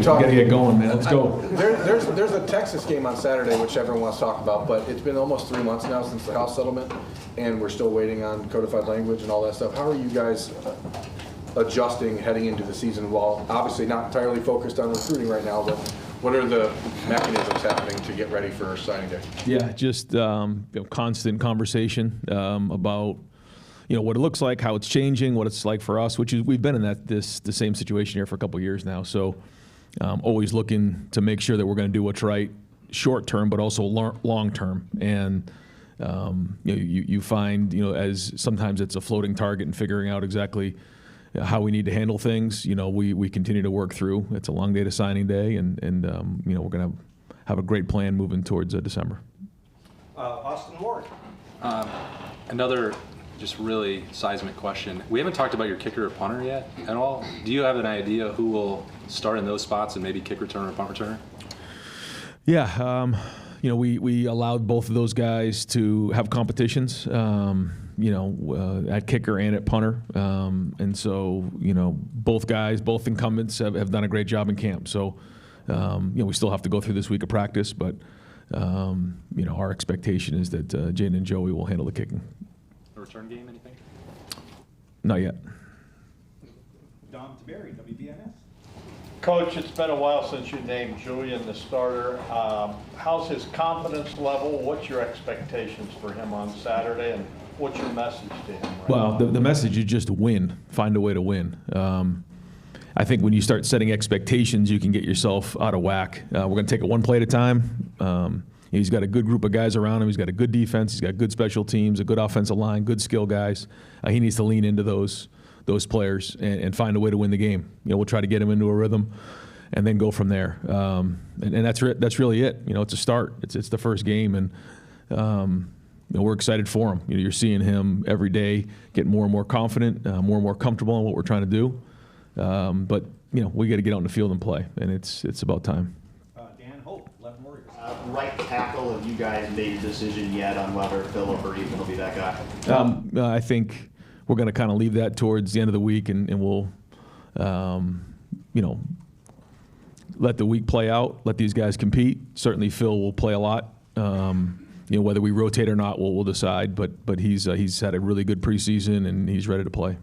got to get going, man. Let's go. There's a Texas game on Saturday, which everyone wants to talk about, but it's been almost 3 months now since the House settlement, and we're still waiting on codified language and all that stuff. How are you guys adjusting heading into the season while obviously not entirely focused on recruiting right now, but what are the mechanisms happening to get ready for signing day? Yeah, just constant conversation about what it looks like, how it's changing, what it's like for us, which is we've been in the same situation here for a couple of years now. So always looking to make sure that we're going to do what's right short term, but also long term. And you find as sometimes it's a floating target and figuring out exactly how we need to handle things. We continue to work through. It's a long day to signing day, and we're going to have a great plan moving towards December. Austin Ward. Another just really seismic question. We haven't talked about your kicker or punter yet at all. Do you have an idea who will start in those spots and maybe kick returner or punt returner? Yeah, we allowed both of those guys to have competitions. At kicker and at punter. And so, both guys, both incumbents have done a great job in camp. So, we still have to go through this week of practice, but, our expectation is that Jaden and Joey will handle the kicking. A return game, anything? Not yet. Dom Taberry, WBNS. Coach, it's been a while since you named Julian the starter. How's his confidence level? What's your expectations for him on Saturday, and what's your message to him? Well, the message is just to win, find a way to win. I think when you start setting expectations, you can get yourself out of whack. We're going to take it one play at a time. He's got a good group of guys around him. He's got a good defense. He's got good special teams, a good offensive line, good skill guys. He needs to lean into those players and find a way to win the game. We'll try to get him into a rhythm and then go from there. And that's really it. It's a start. It's the first game, and we're excited for him. You're seeing him every day get more and more confident, more and more comfortable in what we're trying to do. But we got to get out in the field and play, and it's about time. Dan Hope, 11 Warriors. Right tackle, have you guys made a decision yet on whether Phillip or Ethan will be that guy? I think we're going to kind of leave that towards the end of the week, and we'll, let the week play out, let these guys compete. Certainly Phil will play a lot. Whether we rotate or not, we'll decide. But he's had a really good preseason, and he's ready to play.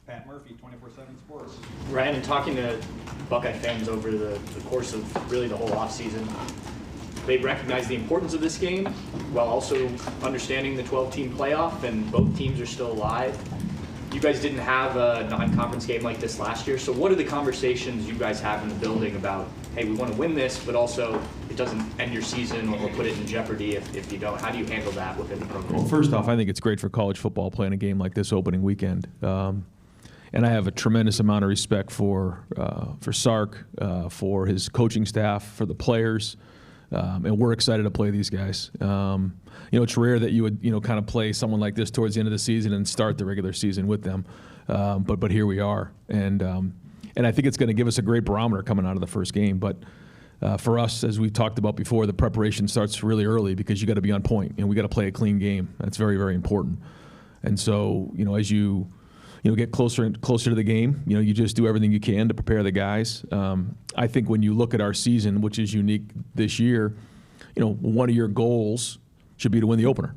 Pat Murphy, 24/7 Sports. Ryan, in talking to Buckeye fans over the course of really the whole offseason, they recognize the importance of this game while also understanding the 12-team playoff, and both teams are still alive. You guys didn't have a non-conference game like this last year, so what are the conversations you guys have in the building about, hey, we want to win this, but also it doesn't end your season or put it in jeopardy if you don't? How do you handle that within the program? Well, first off, I think it's great for college football playing a game like this opening weekend. And I have a tremendous amount of respect for Sark, for his coaching staff, for the players. And we're excited to play these guys. It's rare that you would, kind of play someone like this towards the end of the season and start the regular season with them. But here we are. And I think it's going to give us a great barometer coming out of the first game. But for us, as we talked about before, the preparation starts really early because you got to be on point, and we got to play a clean game. That's very, very important. And so, as you get closer and closer to the game, you just do everything you can to prepare the guys. I think when you look at our season, which is unique this year, one of your goals should be to win the opener.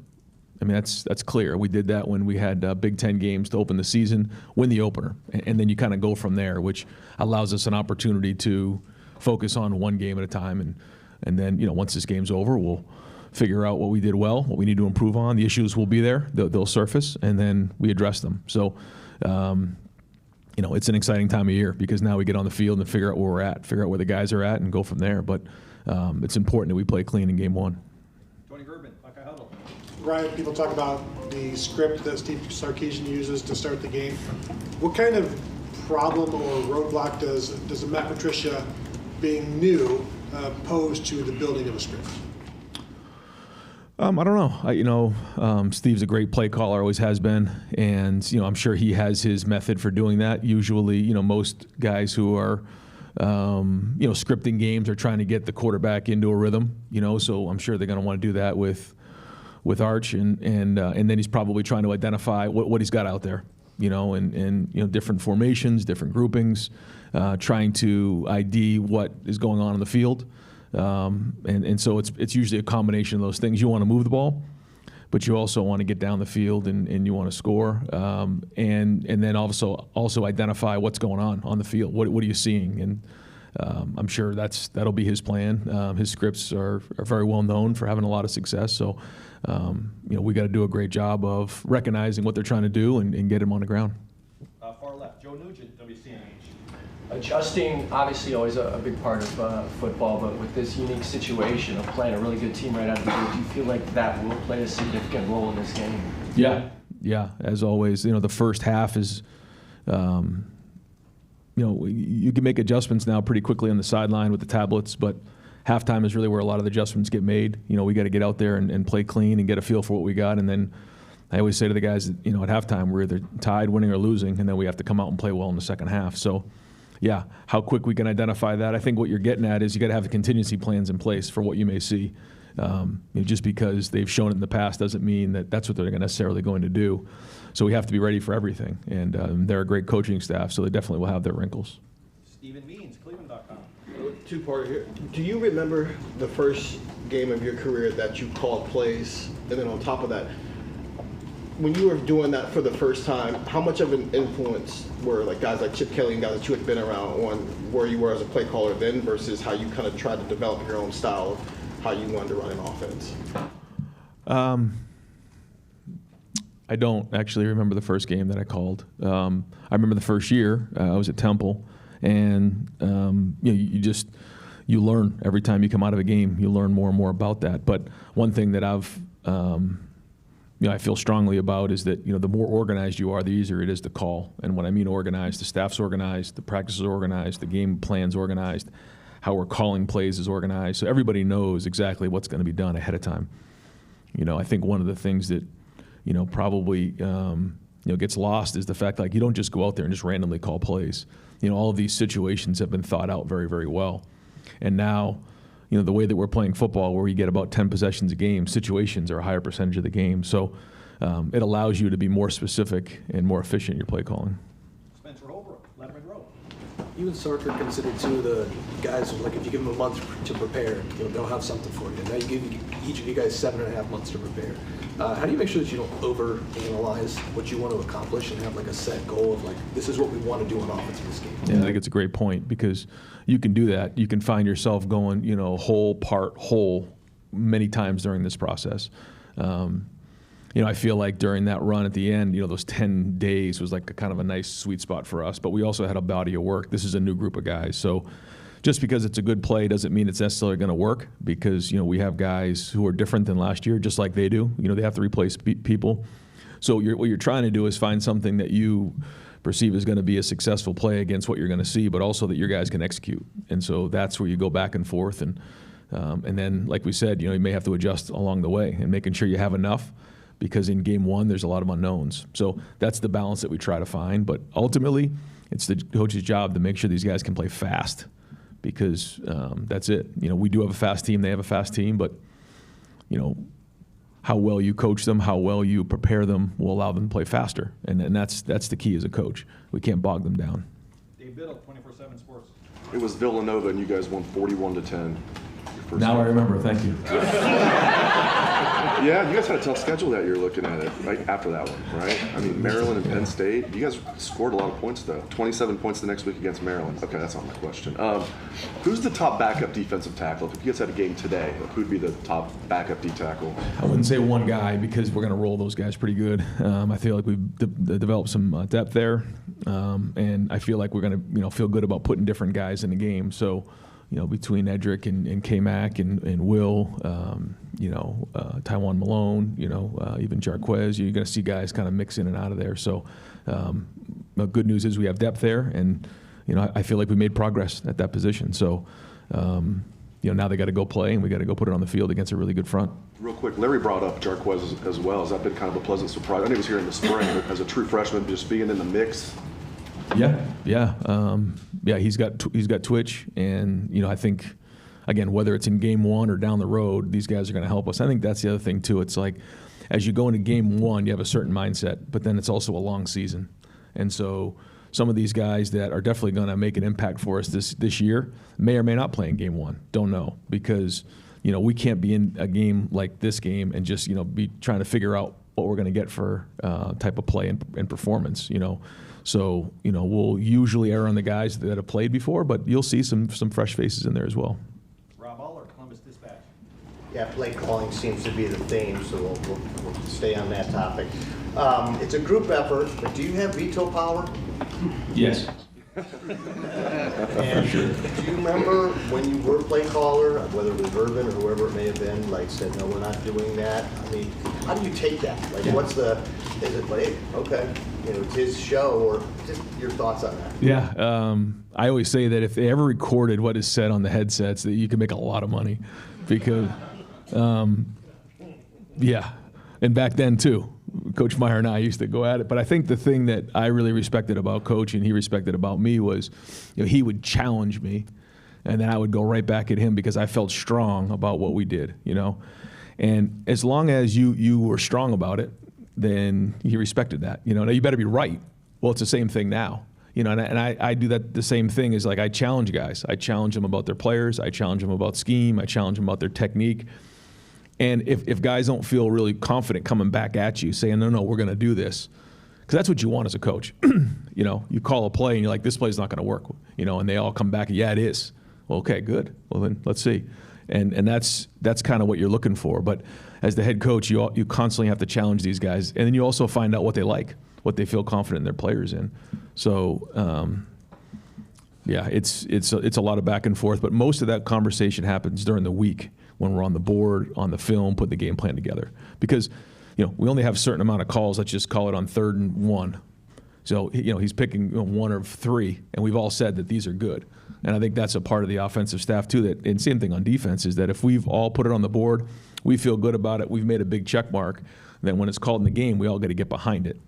I mean, that's clear. We did that when we had Big Ten games to open the season, win the opener, and then you kind of go from there, which allows us an opportunity to focus on one game at a time. And then, once this game's over, we'll figure out what we did well, what we need to improve on. The issues will be there. They'll surface, and then we address them. So, it's an exciting time of year because now we get on the field and figure out where we're at, figure out where the guys are at, and go from there. But it's important that we play clean in game one. Tony Gerben, Buckeye Huddle. Ryan, people talk about the script that Steve Sarkeesian uses to start the game. What kind of problem or roadblock does a Matt Patricia being new pose to the building of a script? I don't know. Steve's a great play caller, always has been, and I'm sure he has his method for doing that. Usually, most guys who are, scripting games are trying to get the quarterback into a rhythm. So I'm sure they're going to want to do that with Arch, and then he's probably trying to identify what he's got out there. and different formations, different groupings, trying to ID what is going on in the field. And so it's usually a combination of those things. You want to move the ball, but you also want to get down the field and you want to score. And then also identify what's going on the field. What are you seeing? And I'm sure that'll be his plan. His scripts are very well known for having a lot of success. So, we got to do a great job of recognizing what they're trying to do and get him on the ground. Far left, Joe Nugent, WCMH. Adjusting, obviously, always a big part of football, but with this unique situation of playing a really good team right out of the gate, do you feel like that will play a significant role in this game? Yeah. As always, the first half is, you can make adjustments now pretty quickly on the sideline with the tablets, but halftime is really where a lot of the adjustments get made. We got to get out there and play clean and get a feel for what we got, and then I always say to the guys, at halftime, we're either tied, winning, or losing, and then we have to come out and play well in the second half. So, yeah, how quick we can identify that. I think what you're getting at is you got to have the contingency plans in place for what you may see. Just because they've shown it in the past doesn't mean that that's what they're necessarily going to do. So we have to be ready for everything. And they're a great coaching staff, so they definitely will have their wrinkles. Stephen Means, Cleveland.com. Two-part here. Do you remember the first game of your career that you called plays? And then on top of that, when you were doing that for the first time, how much of an influence were guys like Chip Kelly and guys that you had been around on where you were as a play caller then versus how you kind of tried to develop your own style of how you wanted to run an offense? I don't actually remember the first game that I called. I remember the first year I was at Temple, and you learn every time you come out of a game. You learn more and more about that. But one thing that I feel strongly about is that the more organized you are, the easier it is to call. And when I mean organized, the staff's organized, the practice is organized, the game plan's organized, how we're calling plays is organized. So everybody knows exactly what's going to be done ahead of time. I think one of the things that probably gets lost is the fact you don't just go out there and just randomly call plays. All of these situations have been thought out very, very well. And now, the way that we're playing football, where we get about 10 possessions a game, situations are a higher percentage of the game. So it allows you to be more specific and more efficient in your play calling. Spencer Holbrook, Letterman Row. You and Sark are considered two of the guys who, if you give them a month to prepare, they'll have something for you. Now you give each of you guys 7.5 months to prepare. How do you make sure that you don't overanalyze what you want to accomplish and have a set goal of this is what we want to do on offense in this game? Yeah, I think it's a great point because you can do that. You can find yourself going, whole, part, whole many times during this process. I feel like during that run at the end, those 10 days was a kind of a nice sweet spot for us. But we also had a body of work. This is a new group of guys. So just because it's a good play doesn't mean it's necessarily going to work because, we have guys who are different than last year, just like they do. They have to replace people. So what you're trying to do is find something that you perceive as going to be a successful play against what you're going to see, but also that your guys can execute. And so that's where you go back and forth. And then, like we said, you may have to adjust along the way and making sure you have enough because in game one, there's a lot of unknowns. So that's the balance that we try to find. But ultimately, it's the coach's job to make sure these guys can play fast because that's it. We do have a fast team. They have a fast team. But, how well you coach them, how well you prepare them will allow them to play faster. And that's the key as a coach. We can't bog them down. Dave Biddle, 24/7 Sports. It was Villanova, and you guys won 41-10. Now I remember. Thank you. Yeah, you guys had a tough schedule that year looking at it, right after that one, right? I mean, Maryland and Penn State. You guys scored a lot of points, though. 27 points the next week against Maryland. Okay, that's not my question. Who's the top backup defensive tackle? If you guys had a game today, who'd be the top backup D tackle? I wouldn't say one guy because we're going to roll those guys pretty good. I feel like we've developed some depth there, and I feel like we're going to feel good about putting different guys in the game. So, between Edric and K-Mac and Will, Taiwan Malone, even Jarquez, you're going to see guys kind of mix in and out of there. So the good news is we have depth there, and I feel like we made progress at that position. So now they got to go play, and we got to go put it on the field against a really good front. Real quick, Larry brought up Jarquez as well. Has that been kind of a pleasant surprise? I think he was here in the spring, but as a true freshman, just being in the mix. Yeah. He's got twitch, and I think again, whether it's in game one or down the road, these guys are going to help us. I think that's the other thing too. It's as you go into game one, you have a certain mindset, but then it's also a long season. And so some of these guys that are definitely going to make an impact for us this year may or may not play in game one. Don't know, because we can't be in a game like this game and just be trying to figure out what we're going to get for type of play and performance. So we'll usually err on the guys that have played before, but you'll see some fresh faces in there as well. Rob Aller, Columbus Dispatch. Yeah, play calling seems to be the theme, so we'll stay on that topic. It's a group effort, but do you have veto power? Yes. And do you remember when you were play caller, whether it was Irvin or whoever it may have been, like said, no, we're not doing that? I mean, how do you take that? Like, is it like, okay, it's his show, or just your thoughts on that? Yeah, I always say that if they ever recorded what is said on the headsets, that you can make a lot of money, because, yeah, and back then too. Coach Meyer and I used to go at it. But I think the thing that I really respected about Coach and he respected about me was, he would challenge me, and then I would go right back at him because I felt strong about what we did, And as long as you were strong about it, then he respected that. Now you better be right. Well, it's the same thing now. And I do that the same thing is like I challenge guys. I challenge them about their players. I challenge them about scheme. I challenge them about their technique. And if guys don't feel really confident coming back at you saying, no, we're going to do this, because that's what you want as a coach. You call a play and you're like, this play's not going to work, and they all come back, yeah, it is. Well, okay, good. Well, then let's see. And that's kind of what you're looking for. But as the head coach, you constantly have to challenge these guys. And then you also find out what they like, what they feel confident in their players in. So, yeah, it's a lot of back and forth. But most of that conversation happens during the week, when we're on the board, on the film, putting the game plan together. Because, we only have a certain amount of calls. Let's just call it on 3rd and 1. So, he's picking one of 3, and we've all said that these are good. And I think that's a part of the offensive staff too. And same thing on defense, is that if we've all put it on the board, we feel good about it, we've made a big check mark, then when it's called in the game, we all got to get behind it.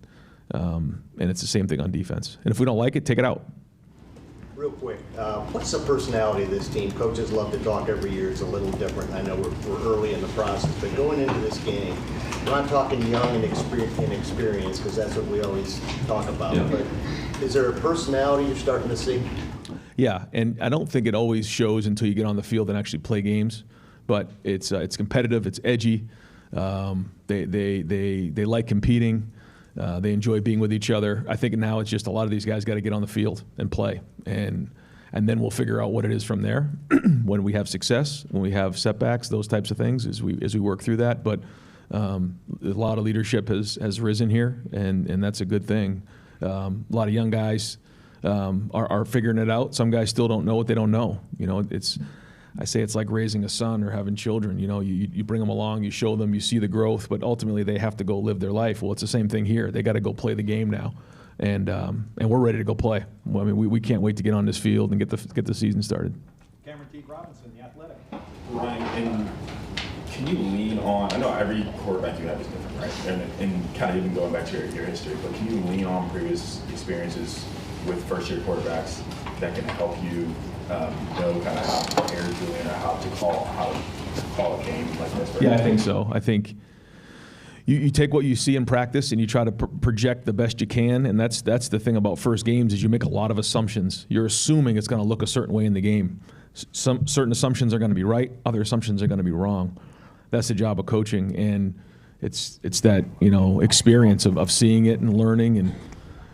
And it's the same thing on defense. And if we don't like it, take it out. Real quick, what's the personality of this team? Coaches love to talk every year. It's a little different. I know we're early in the process, but going into this game, we're not talking young and inexperienced, because that's what we always talk about. Yeah. But is there a personality you're starting to see? Yeah, and I don't think it always shows until you get on the field and actually play games. But it's competitive, it's edgy. They like competing. They enjoy being with each other. I think now it's just a lot of these guys got to get on the field and play, and then we'll figure out what it is from there. When we have success, when we have setbacks, those types of things as we work through that. But a lot of leadership has risen here, and that's a good thing. A lot of young guys are figuring it out. Some guys still don't know what they don't know. I say it's like raising a son or having children. You bring them along, you show them, you see the growth, but ultimately they have to go live their life. Well, it's the same thing here. They got to go play the game now, and we're ready to go play. Well, I mean, we can't wait to get on this field and get the season started. Cameron T. Robinson, The Athletic. Ryan, and can you lean on? I know every quarterback you have is different, right? And kind of even going back to your history, but can you lean on previous experiences with first-year quarterbacks that can help you? Know kind of how to prepare Julian, or how to call a game like this? Yeah, I think so. I think you take what you see in practice and you try to project the best you can, and that's the thing about first games is you make a lot of assumptions. You're assuming it's going to look a certain way in the game. Some certain assumptions are going to be right, other assumptions are going to be wrong. That's the job of coaching, and it's that experience of seeing it and learning.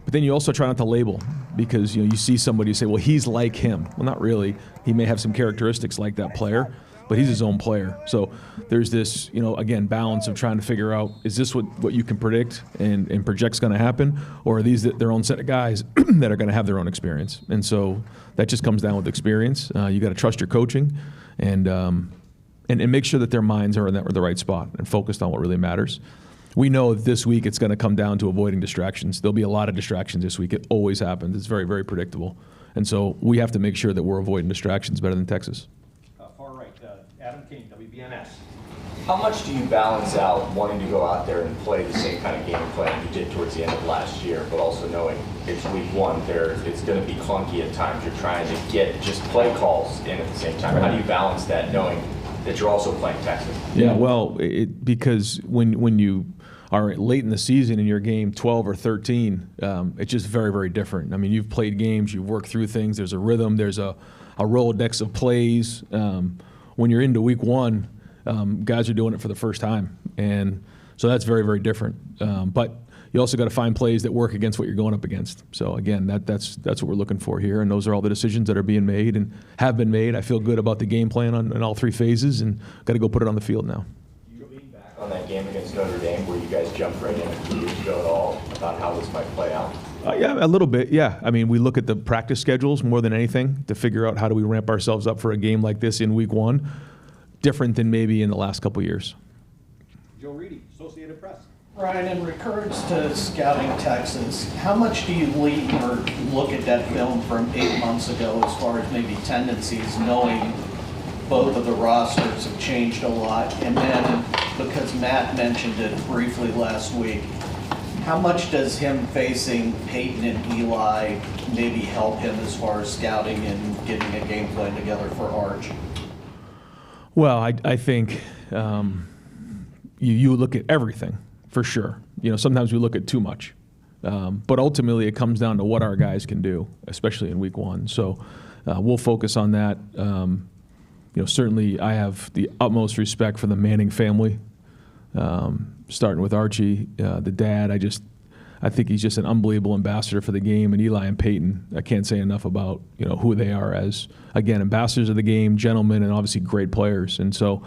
But then you also try not to label, because you see somebody, you say, well, he's like him. Well, not really. He may have some characteristics like that player, but he's his own player. So there's this, again, balance of trying to figure out, is this what you can predict and project's going to happen, or are these their own set of guys that are going to have their own experience? And so that just comes down with experience. You got to trust your coaching and make sure that their minds are in the right spot and focused on what really matters. We know that this week it's going to come down to avoiding distractions. There'll be a lot of distractions this week. It always happens. It's very, very predictable. And so we have to make sure that we're avoiding distractions better than Texas. Far right, Adam King, WBNS. How much do you balance out wanting to go out there and play the same kind of game plan you did towards the end of last year, but also knowing it's week one, it's going to be clunky at times. You're trying to get just play calls in at the same time. How do you balance that knowing that you're also playing Texas? Yeah, well, because when you are late in the season in your game 12 or 13, it's just very, very different. I mean, you've played games, you've worked through things, there's a rhythm, there's a Rolodex of plays. When you're into week one, guys are doing it for the first time. And so that's very, very different. But you also got to find plays that work against what you're going up against. So again, that's what we're looking for here, and those are all the decisions that are being made and have been made. I feel good about the game plan in all three phases, and got to go put it on the field now. You lean back on that game against Notre Dame where you guys jumped right in a few years ago at all about how this might play out? Yeah, a little bit, yeah. I mean, we look at the practice schedules more than anything to figure out how do we ramp ourselves up for a game like this in week one, different than maybe in the last couple of years. Joe Reedy, Associated Press. Ryan, in regards to scouting Texas, how much do you lean or look at that film from 8 months ago as far as maybe tendencies, knowing both of the rosters have changed a lot? And then, because Matt mentioned it briefly last week, how much does him facing Peyton and Eli maybe help him as far as scouting and getting a game plan together for Arch? Well, I think you look at everything. For sure. You know, sometimes we look at too much. But ultimately, it comes down to what our guys can do, especially in week one. So we'll focus on that. You know, certainly I have the utmost respect for the Manning family, starting with Archie, the dad. I think he's just an unbelievable ambassador for the game. And Eli and Peyton, I can't say enough about, you know, who they are as, again, ambassadors of the game, gentlemen, and obviously great players. And so,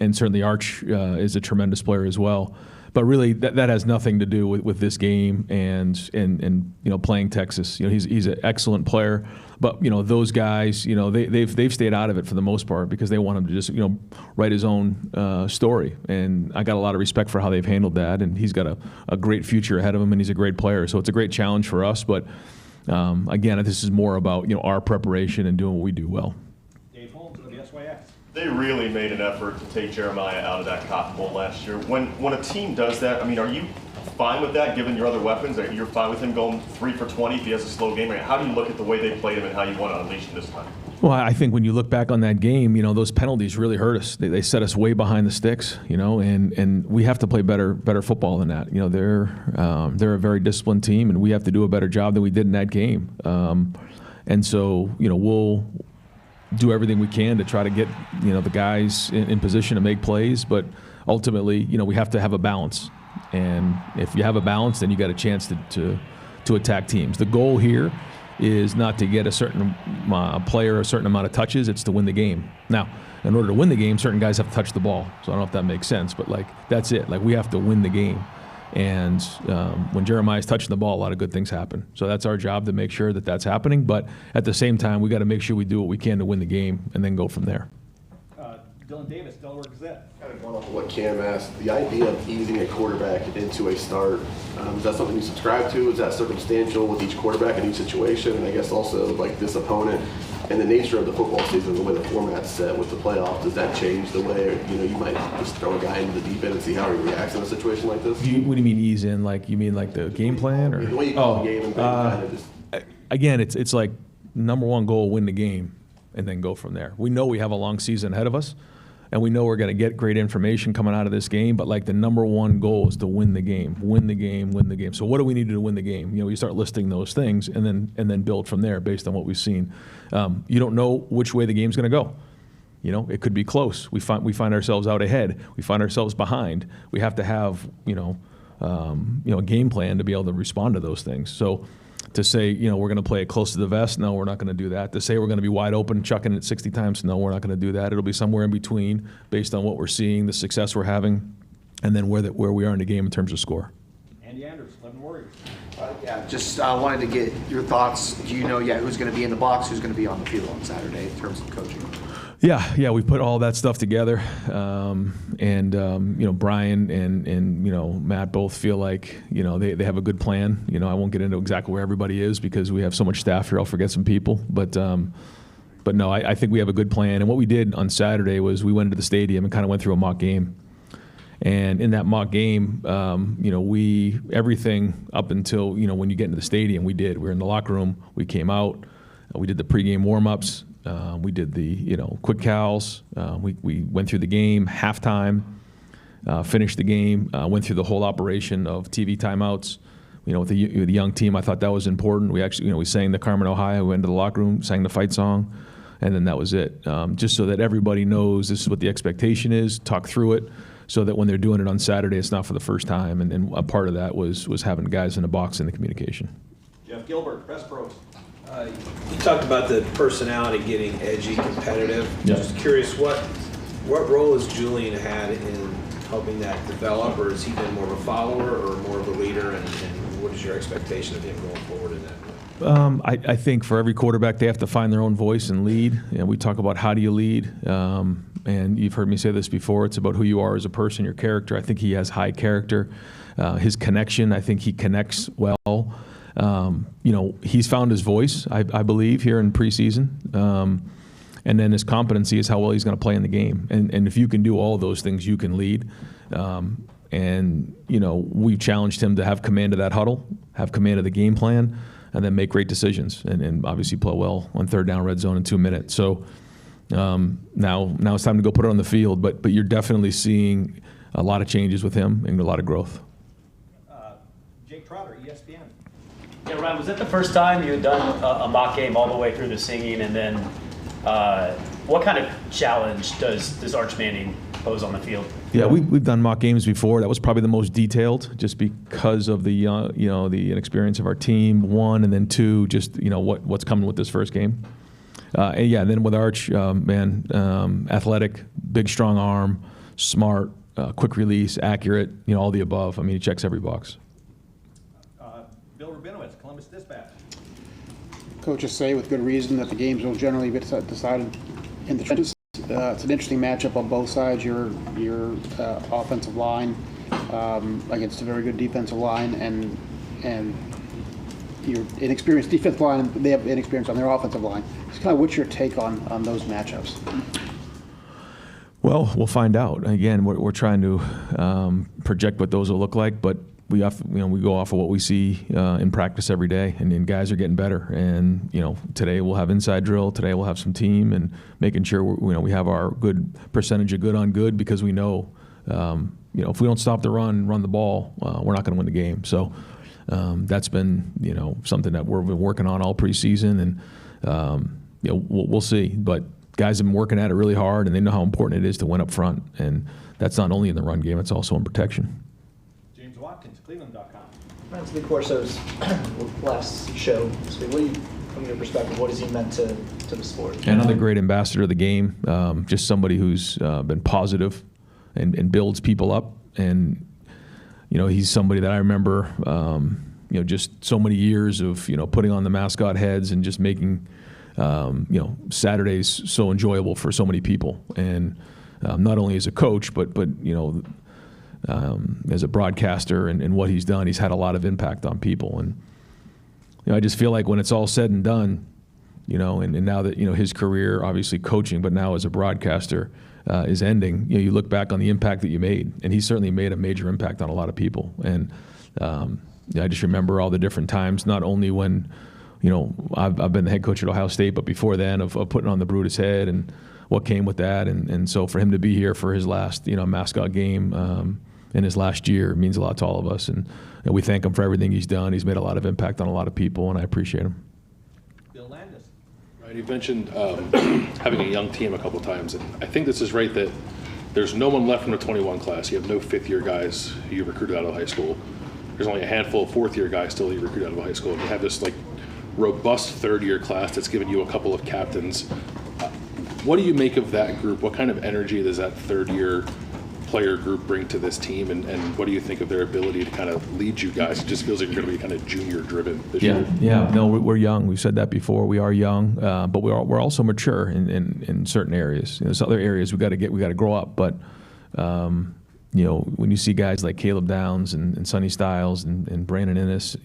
and certainly Arch is a tremendous player as well. But really, that has nothing to do with this game and you know, playing Texas. You know, he's an excellent player, but you know, those guys, you know, they've stayed out of it for the most part because they want him to just, you know, write his own story. And I got a lot of respect for how they've handled that. And he's got a great future ahead of him, and he's a great player. So it's a great challenge for us. But again, this is more about, you know, our preparation and doing what we do well. Dave Holmes of the SYX. They really made an effort to take Jeremiah out of that Cotton Bowl last year. When a team does that, I mean, are you fine with that, given your other weapons? Are you fine with him going 3 for 20 if he has a slow game? How do you look at the way they played him and how you want to unleash him this time? Well, I think when you look back on that game, you know, those penalties really hurt us. They set us way behind the sticks, you know, and we have to play better football than that. You know, they're a very disciplined team, and we have to do a better job than we did in that game. And so, you know, we'll do everything we can to try to get, you know, the guys in position to make plays, but ultimately, you know, we have to have a balance. And if you have a balance, then you got a chance to attack teams. The goal here is not to get a certain player a certain amount of touches, it's to win the game. Now, in order to win the game, certain guys have to touch the ball. So I don't know if that makes sense, but like, that's it. Like, we have to win the game. And when Jeremiah's touching the ball, a lot of good things happen. So that's our job, to make sure that that's happening. But at the same time, we got to make sure we do what we can to win the game and then go from there. Dylan Davis, Delaware Gazette. Kind of going off of what Cam asked, the idea of easing a quarterback into a start, is that something you subscribe to? Is that circumstantial with each quarterback in each situation? And I guess also, like, this opponent and the nature of the football season, the way the format's set with the playoffs, does that change the way, you know, you might just throw a guy into the deep end and see how he reacts in a situation like this? What do you mean ease in? Like, you mean like the game plan? Or? The way you call the game and kind of just... Again, it's like number one goal, win the game, and then go from there. We know we have a long season ahead of us, and we know we're going to get great information coming out of this game, but like the number one goal is to win the game, win the game, win the game. So what do we need to do to win the game? You know, you start listing those things and then build from there based on what we've seen. You don't know which way the game's going to go. You know, it could be close. We find ourselves out ahead. We find ourselves behind. We have to have, a game plan to be able to respond to those things. So to say, you know, we're going to play it close to the vest, no, we're not going to do that. To say we're going to be wide open, chucking it 60 times, no, we're not going to do that. It'll be somewhere in between based on what we're seeing, the success we're having, and then where we are in the game in terms of score. Andy Anders, 11 Warriors. Just wanted to get your thoughts. Do you know yet who's going to be in the box, who's going to be on the field on Saturday in terms of coaching? Yeah, we put all that stuff together, Brian and Matt both feel like they have a good plan. I won't get into exactly where everybody is because we have so much staff here. I'll forget some people, but no, I think we have a good plan. And what we did on Saturday was we went into the stadium and kind of went through a mock game. And in that mock game, everything up until when you get into the stadium, we did. We were in the locker room. We came out. We did the pregame warm-ups. We did the quick cows. We went through the game, halftime, finished the game, went through the whole operation of TV timeouts. With the young team, I thought that was important. We actually, we sang the Carmen, Ohio, we went into the locker room, sang the fight song, and then that was it. Just so that everybody knows this is what the expectation is, talk through it, so that when they're doing it on Saturday, it's not for the first time. And a part of that was having guys in the box and the communication. Jeff Gilbert, Press Pros. You talked about the personality getting edgy, competitive. Yeah. Just curious, what role has Julian had in helping that develop, or has he been more of a follower or more of a leader, and what is your expectation of him going forward in that? I think for every quarterback, they have to find their own voice and lead. We talk about how do you lead, and you've heard me say this before. It's about who you are as a person, your character. I think he has high character. His connection, I think he connects well. He's found his voice, I believe, here in preseason. And then his competency is how well he's going to play in the game. And if you can do all of those things, you can lead. We've challenged him to have command of that huddle, have command of the game plan, and then make great decisions. And obviously play well on third down, red zone in 2 minutes. So now it's time to go put it on the field. But you're definitely seeing a lot of changes with him and a lot of growth. Jake Trotter, ESPN. Yeah, Ryan, was that the first time you had done a mock game all the way through the singing? And then what kind of challenge does Arch Manning pose on the field? Yeah, we've done mock games before. That was probably the most detailed, just because of the the inexperience of our team. One, and then two, just what's coming with this first game. And then with Arch, athletic, big, strong arm, smart, quick release, accurate. All the above. I mean, he checks every box. Bill Rabinowitz, Columbus Dispatch. Coaches say with good reason that the games will generally be decided in the trenches. It's an interesting matchup on both sides. Your offensive line against a very good defensive line, and your inexperienced defensive line, and they have inexperience on their offensive line. So kind of what's your take on those matchups? Well, we'll find out. Again, we're trying to project what those will look like, but we go off of what we see in practice every day, and guys are getting better. And today we'll have inside drill. Today we'll have some team, and making sure we have our good percentage of good on good, because we know if we don't stop the run the ball, we're not going to win the game. So that's been something that we've been working on all preseason, and we'll see. But guys have been working at it really hard, and they know how important it is to win up front, and that's not only in the run game; it's also in protection. Cleveland.com. To the course of last show, so from your perspective, what has he meant to the sport? Another great ambassador of the game, just somebody who's been positive and builds people up. And he's somebody that I remember, just so many years of putting on the mascot heads and just making Saturdays so enjoyable for so many people. And not only as a coach, but as a broadcaster and what he's done, he's had a lot of impact on people. And I just feel like when it's all said and done, and now that his career, obviously coaching, but now as a broadcaster, is ending. You look back on the impact that you made, and he certainly made a major impact on a lot of people. And I just remember all the different times, not only when I've been the head coach at Ohio State, but before then of putting on the Brutus head and what came with that. And so for him to be here for his last mascot game in his last year means a lot to all of us. And we thank him for everything he's done. He's made a lot of impact on a lot of people, and I appreciate him. Bill Landis. Right, you mentioned having a young team a couple times, and I think this is right that there's no one left from the 21 class. You have no fifth-year guys who you recruited out of high school. There's only a handful of fourth-year guys still you recruit out of high school. And you have this robust third-year class that's given you a couple of captains. What do you make of that group? What kind of energy does that third-year player group bring to this team, and what do you think of their ability to kind of lead you guys? It just feels like you're going to be kind of junior-driven this year. Yeah. No, we're young. We've said that before. We are young, but we're also mature in certain areas. There's other areas we got to grow up. But when you see guys like Caleb Downs and Sonny Styles and Brandon Innes,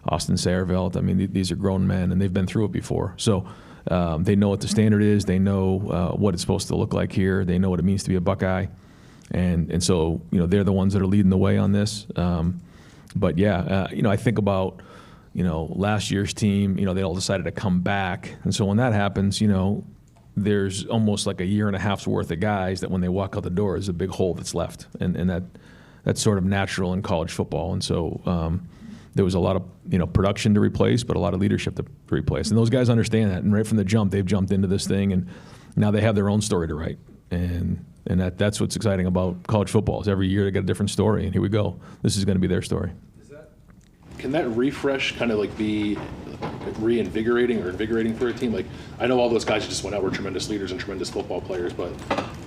Austin Saravelt, I mean, these are grown men, and they've been through it before. So they know what the standard is. They know what it's supposed to look like here. They know what it means to be a Buckeye. And so, they're the ones that are leading the way on this. But yeah, I think about, last year's team, they all decided to come back. And so when that happens, there's almost like a year and a half's worth of guys that when they walk out the door is a big hole that's left, and that's sort of natural in college football. And so there was a lot of production to replace, but a lot of leadership to replace. And those guys understand that, and right from the jump, they've jumped into this thing, and now they have their own story to write. And that's what's exciting about college football is every year they get a different story, and here we go. This is going to be their story. Can that refresh kind of like be reinvigorating or invigorating for a team? Like, I know all those guys who just went out were tremendous leaders and tremendous football players, but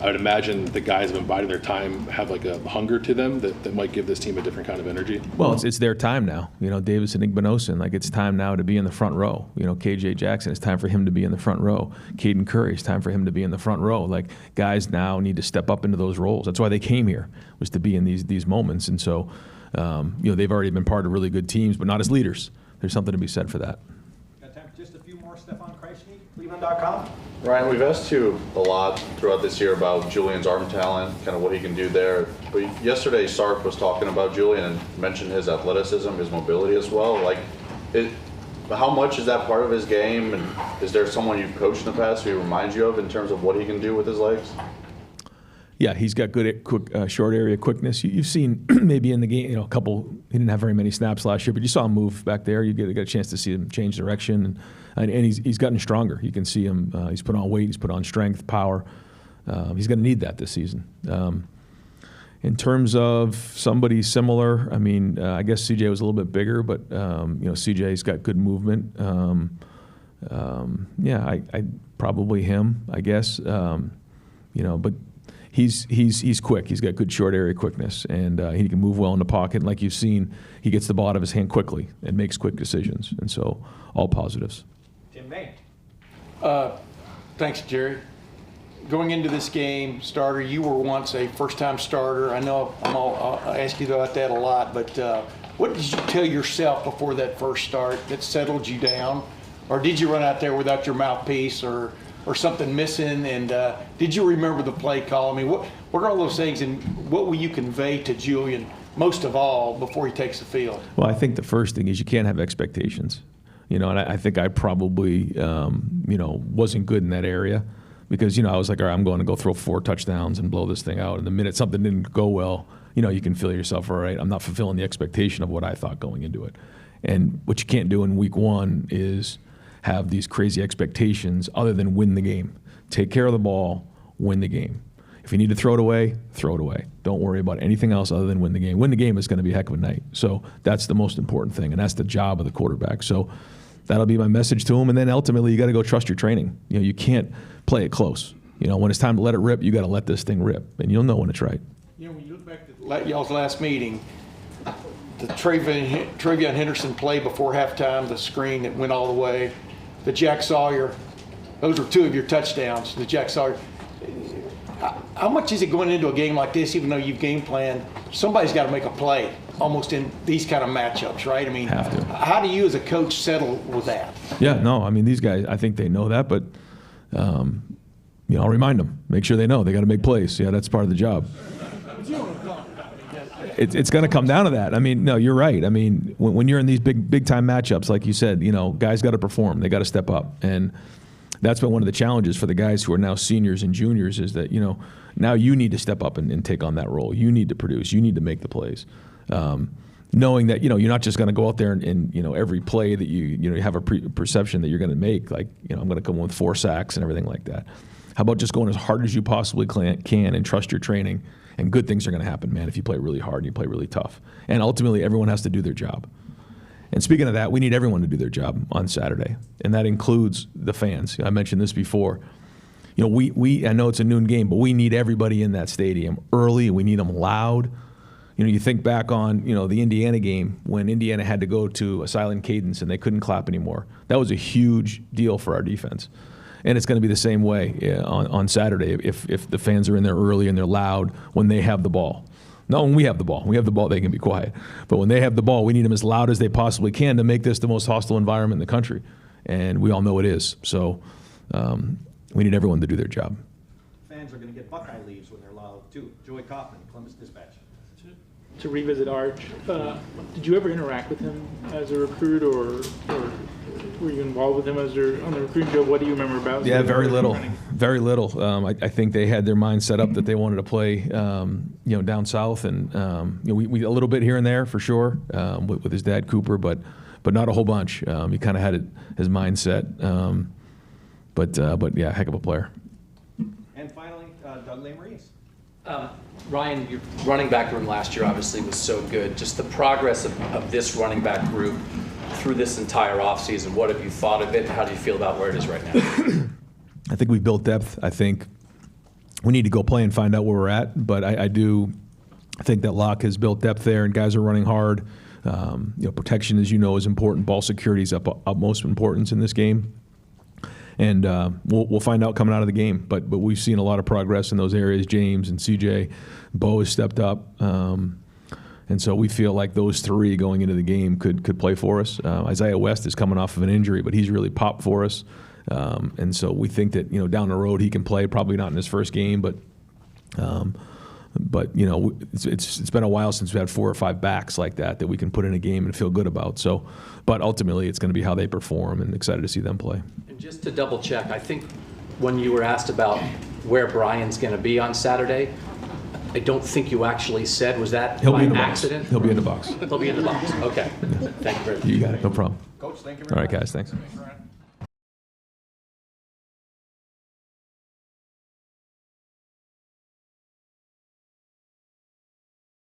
I would imagine the guys have been biding their time have like a hunger to them that might give this team a different kind of energy. Well, it's their time now. Davis and Igbinosun, like it's time now to be in the front row. KJ Jackson, it's time for him to be in the front row. Caden Curry, it's time for him to be in the front row. Like, guys now need to step up into those roles. That's why they came here, was to be in these moments. And so, they've already been part of really good teams, but not as leaders. There's something to be said for that. Got time for just a few more. Stefan Kreisky, Cleveland.com. Ryan, we've asked you a lot throughout this year about Julian's arm talent, kind of what he can do there. But yesterday, Sark was talking about Julian and mentioned his athleticism, his mobility as well. Like, how much is that part of his game? And is there someone you've coached in the past who he reminds you of in terms of what he can do with his legs? Yeah, he's got good short area quickness. You've seen maybe in the game, a couple. He didn't have very many snaps last year, but you saw him move back there. You get a chance to see him change direction, and he's gotten stronger. You can see him. He's put on weight. He's put on strength, power. He's going to need that this season. In terms of somebody similar, I guess CJ was a little bit bigger, but CJ's got good movement. I probably him, I guess. But. He's quick. He's got good short area quickness, and he can move well in the pocket. And like you've seen, he gets the ball out of his hand quickly and makes quick decisions. And so, all positives. Tim May. Thanks, Jerry. Going into this game, starter, you were once a first-time starter. I know I'll ask you about that a lot, but what did you tell yourself before that first start that settled you down? Or did you run out there without your mouthpiece or something missing? And did you remember the play call? What are all those things, and what will you convey to Julian most of all before he takes the field? Well, I think the first thing is you can't have expectations. And I think I probably, wasn't good in that area because, I was like, all right, I'm going to go throw 4 touchdowns and blow this thing out. And the minute something didn't go well, you can feel yourself, all right, I'm not fulfilling the expectation of what I thought going into it. And what you can't do in week 1 is have these crazy expectations other than win the game. Take care of the ball, win the game. If you need to throw it away, throw it away. Don't worry about anything else other than win the game. Win the game is going to be a heck of a night. So that's the most important thing, and that's the job of the quarterback. So that'll be my message to him. And then ultimately, you got to go trust your training. You can't play it close. When it's time to let it rip, you got to let this thing rip, and you'll know when it's right. When you look back at y'all's last meeting, the Travion Henderson play before halftime, the screen that went all the way, the Jack Sawyer, those were 2 of your touchdowns. The Jack Sawyer. How much is it going into a game like this, even though you've game planned? Somebody's got to make a play almost in these kind of matchups, right? Have to. How do you as a coach settle with that? Yeah, no, these guys, I think they know that, but I'll remind them. Make sure they know. They got to make plays. Yeah, that's part of the job. It's going to come down to that. No, you're right. When you're in these big time matchups, like you said, guys got to perform. They got to step up, and that's been one of the challenges for the guys who are now seniors and juniors is that now you need to step up and take on that role. You need to produce. You need to make the plays. Knowing that you're not just going to go out there and every play that you have a perception that you're going to make. Like I'm going to come with 4 sacks and everything like that. How about just going as hard as you possibly can and trust your training? And good things are going to happen, man, if you play really hard and you play really tough. And ultimately, everyone has to do their job. And speaking of that, we need everyone to do their job on Saturday, and that includes the fans. I mentioned this before. I know it's a noon game, but we need everybody in that stadium early. We need them loud. You think back on the Indiana game when Indiana had to go to a silent cadence and they couldn't clap anymore. That was a huge deal for our defense. And it's going to be the same way on Saturday if the fans are in there early and they're loud when they have the ball. Not when we have the ball. When we have the ball, they can be quiet. But when they have the ball, we need them as loud as they possibly can to make this the most hostile environment in the country. And we all know it is. So we need everyone to do their job. Fans are going to get Buckeye leaves when they're loud, too. Joey Kaufman, Columbus Dispatch. to revisit Arch. Did you ever interact with him as a recruit, or were you involved with him on the recruiting job? What do you remember about? Yeah, very little, very little. I think they had their mind set up that they wanted to play, down south, and we a little bit here and there for sure with his dad Cooper, but not a whole bunch. He kind of had his mind set, but yeah, heck of a player. And finally, Doug Maurice. Ryan, your running back room last year obviously was so good. Just the progress of this running back group through this entire offseason, what have you thought of it? How do you feel about where it is right now? I think we built depth. I think we need to go play and find out where we're at, but I think that Locke has built depth there, and guys are running hard. Protection, as you know, is important. Ball security is utmost importance in this game. And we'll find out coming out of the game. But we've seen a lot of progress in those areas. James and CJ, Bo has stepped up. And so we feel like those three going into the game could play for us. Isaiah West is coming off of an injury, but he's really popped for us. And so we think that, down the road he can play, probably not in his first game, but it's been a while since we've had 4 or 5 backs like that we can put in a game and feel good about. So, but ultimately it's going to be how they perform, and excited to see them play. And just to double check, I think when you were asked about where Brian's going to be on Saturday, I don't think you actually said, was that by accident? He'll be in the box. He'll be in the box. Okay. Thank you very much. You got it. No problem. Coach, thank you All very right, much. guys. Thanks. Thanks, Ryan.